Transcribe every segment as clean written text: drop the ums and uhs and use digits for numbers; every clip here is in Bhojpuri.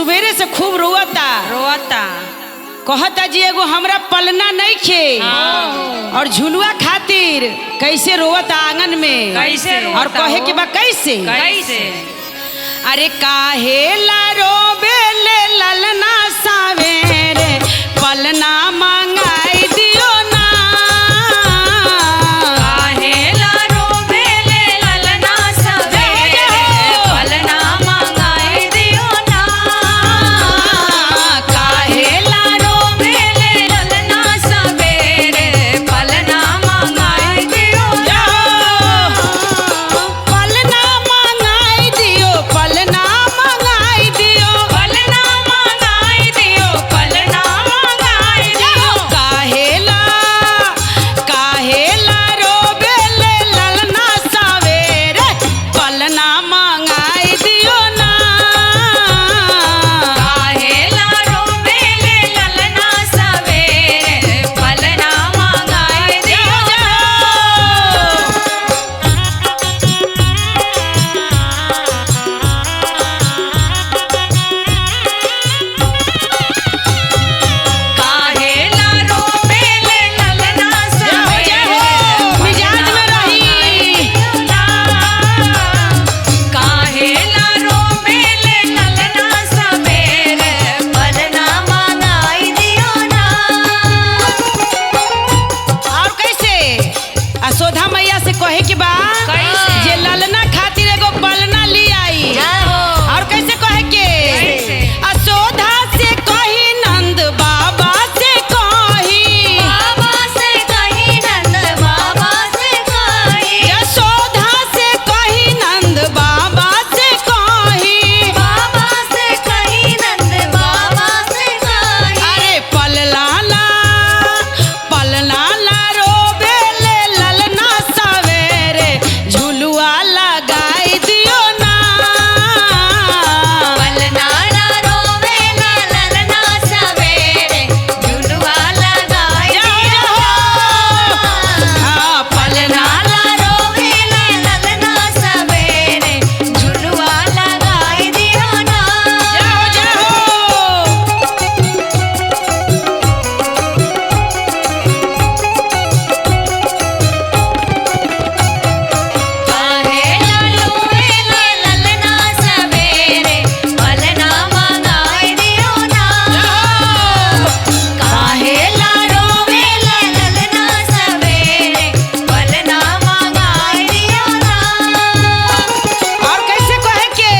सुबेरे से खूब रोता कहता जी एगो हमरा पलना नहीं खे और झुलुआ खातिर कैसे रोता आंगन में कैसे और कहे के बा कैसे अरे काहे ला रोबे ले ललना सावेरे पलना मंगाई दियो ना काहे ला रोबे ले ललना सवेरे पलना मंगाई दियो ना काहे ला रोबे ले ललना सवेरे पलना मंगाई दियो ना पलना मंगाई दियो पलना मंगाई दियो पलना मंगाई दियो पलना मंगाई दियो काहेला रोबे ले ललना सवेरे पलना मंगाई दियो ना काहे ला रोबे ले ललना सवेरे पलना मंगाई दियो ना काहे ला रोबे ले ललना सवेरे मिजाज में रही काहे ला रोबे ले ललना सवेरे पलना मंगाई दियो ना और कैसे असोधा मैया से कहे के बा कैसे? जे ललना खातिर एगो पलना ली आई और कैसे कहे के कैसे? असोधा से कही नंद बाबा से कही बाबा से कही नंद बाबा से कही यशोधा से कही नंद बाबा से कही बाबा से कही नंद बाबा से कही अरे पलला रोबे ले ललना सवेरे झुलुआ लगाई दियो ना पलना ला रोवे ला ललना सवेरे झुलुआ लगाई दियो हाँ, पलना ला रोवे ला ललना सवेरे झुलुआ लगाई दियो ना जाओ काहे ला रोवे ला ललना सवेरे पलना मंगाई दियो ना काहे ला रोवे ला ललना सवेरे पलना मंगाई दियो ना और कैसे कहे के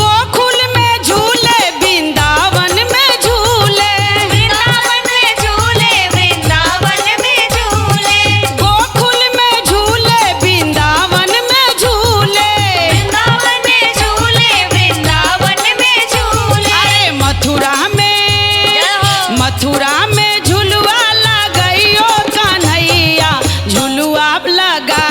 गोकुल में झूले वृंदावन में झूले वृंदावन में झूले वृंदावन में झूले गोकुल में झूले वृंदावन में झूले वृंदावन में झूले वृंदावन में झूले अरे मथुरा में झुलुआ लगाइयो कन्हैया झुलुआ लगा